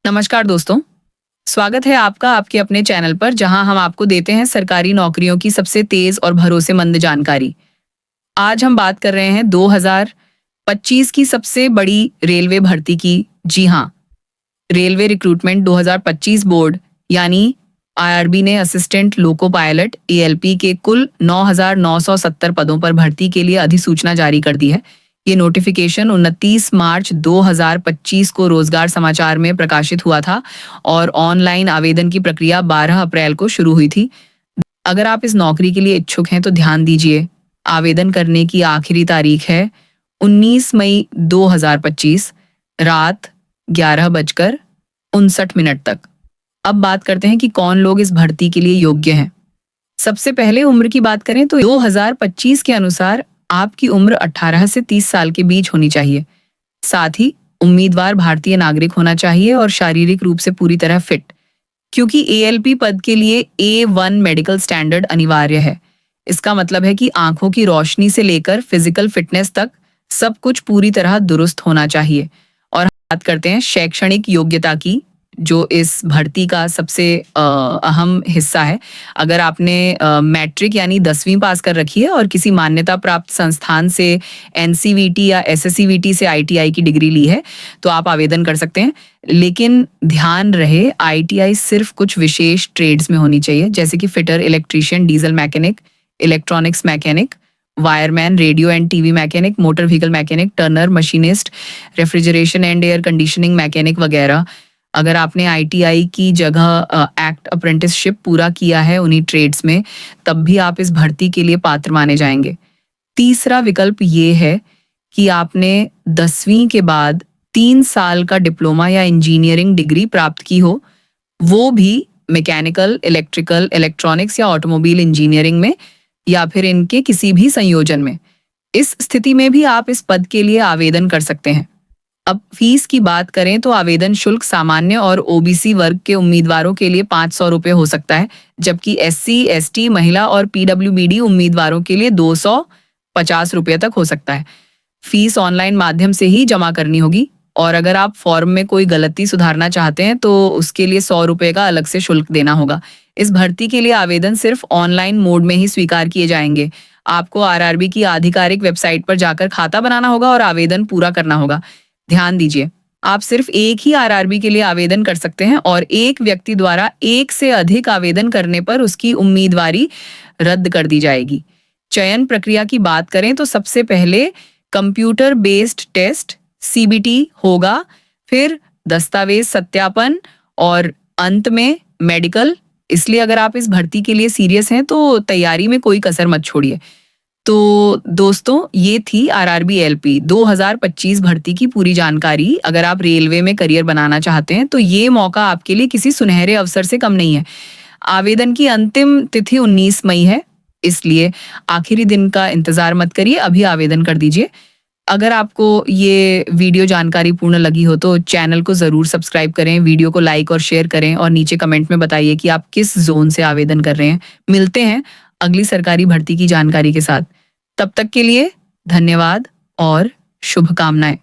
नमस्कार दोस्तों, स्वागत है आपका आपके अपने चैनल पर जहां हम आपको देते हैं सरकारी नौकरियों की सबसे तेज और भरोसेमंद जानकारी। आज हम बात कर रहे हैं 2025 की सबसे बड़ी रेलवे भर्ती की। जी हां, रेलवे रिक्रूटमेंट 2025 बोर्ड यानी आईआरबी ने असिस्टेंट लोको पायलट एएलपी के कुल 9,970 पदों पर भर्ती के लिए अधिसूचना जारी कर दी है। ये नोटिफिकेशन 29 मार्च 2025 को रोजगार समाचार में प्रकाशित हुआ था और ऑनलाइन आवेदन की प्रक्रिया 12 अप्रैल को शुरू हुई थी। अगर आप इस नौकरी के लिए इच्छुक हैं तो ध्यान दीजिए, आवेदन करने की आखिरी तारीख है 19 मई 2025 रात 11:59 तक। अब बात करते हैं कि कौन लोग इस भर्ती के लिए योग्य हैं। सबसे पहले उम्र की बात करें तो 2025 के अनुसार आपकी उम्र 18 से 30 साल के बीच होनी चाहिए। साथ ही उम्मीदवार भारतीय नागरिक होना चाहिए और शारीरिक रूप से पूरी तरह फिट, क्योंकि एएलपी पद के लिए A1 मेडिकल स्टैंडर्ड अनिवार्य है। इसका मतलब है कि आंखों की रोशनी से लेकर फिजिकल फिटनेस तक सब कुछ पूरी तरह दुरुस्त होना चाहिए। और बात करते हैं शैक्षणिक योग्यता की, जो इस भर्ती का सबसे अहम हिस्सा है। अगर आपने मैट्रिक यानी 10वीं पास कर रखी है और किसी मान्यता प्राप्त संस्थान से एनसीवीटी या एसएससीवीटी से आईटीआई की डिग्री ली है तो आप आवेदन कर सकते हैं। लेकिन ध्यान रहे, आईटीआई सिर्फ कुछ विशेष ट्रेड्स में होनी चाहिए, जैसे कि fitter, electrician, diesel mechanic, electronics mechanic, wireman, radio and TV mechanic, motor vehicle mechanic, Turner, machinist, refrigeration and air conditioning mechanic वगैरह। अगर आपने आईटीआई की जगह एक्ट अप्रेंटिसशिप पूरा किया है उन्हीं ट्रेड्स में, तब भी आप इस भर्ती के लिए पात्र माने जाएंगे। तीसरा विकल्प ये है कि आपने 10वीं के बाद 3 साल का डिप्लोमा या इंजीनियरिंग डिग्री प्राप्त की हो, वो भी मैकेनिकल, इलेक्ट्रिकल, इलेक्ट्रॉनिक्स या ऑटोमोबाइल इंजीनियरिंग में, या फिर इनके किसी भी संयोजन में। इस स्थिति में भी आप इस पद के लिए आवेदन कर सकते हैं। अब फीस की बात करें तो आवेदन शुल्क सामान्य और ओबीसी वर्ग के उम्मीदवारों के लिए 500 रुपये हो सकता है, जबकि एससी, एसटी, महिला और पीडब्ल्यूबीडी उम्मीदवारों के लिए 250 रुपये तक हो सकता है। फीस ऑनलाइन माध्यम से ही जमा करनी होगी और अगर आप फॉर्म में कोई गलती सुधारना चाहते हैं तो उसके लिए 100 रुपये का अलग से शुल्क देना होगा। इस भर्ती के लिए आवेदन सिर्फ ऑनलाइन मोड में ही स्वीकार किए जाएंगे। आपको आरआरबी की आधिकारिक वेबसाइट पर जाकर खाता बनाना होगा और आवेदन पूरा करना होगा। ध्यान दीजिए, आप सिर्फ एक ही आरआरबी के लिए आवेदन कर सकते हैं और एक व्यक्ति द्वारा एक से अधिक आवेदन करने पर उसकी उम्मीदवारी रद्द कर दी जाएगी। चयन प्रक्रिया की बात करें तो सबसे पहले कंप्यूटर बेस्ड टेस्ट सीबीटी होगा, फिर दस्तावेज सत्यापन और अंत में मेडिकल। इसलिए अगर आप इस भर्ती के लिए सीरियस हैं तो तैयारी में कोई कसर मत छोड़िए। तो दोस्तों, ये थी आरआरबी एलपी 2025 भर्ती की पूरी जानकारी। अगर आप रेलवे में करियर बनाना चाहते हैं तो ये मौका आपके लिए किसी सुनहरे अवसर से कम नहीं है। आवेदन की अंतिम तिथि 19 मई है, इसलिए आखिरी दिन का इंतजार मत करिए, अभी आवेदन कर दीजिए। अगर आपको ये वीडियो जानकारी पूर्ण लगी हो तो चैनल को ज़रूर सब्सक्राइब करें, वीडियो को लाइक और शेयर करें और नीचे कमेंट में बताइए कि आप किस जोन से आवेदन कर रहे हैं। मिलते हैं अगली सरकारी भर्ती की जानकारी के साथ। तब तक के लिए धन्यवाद और शुभकामनाएं।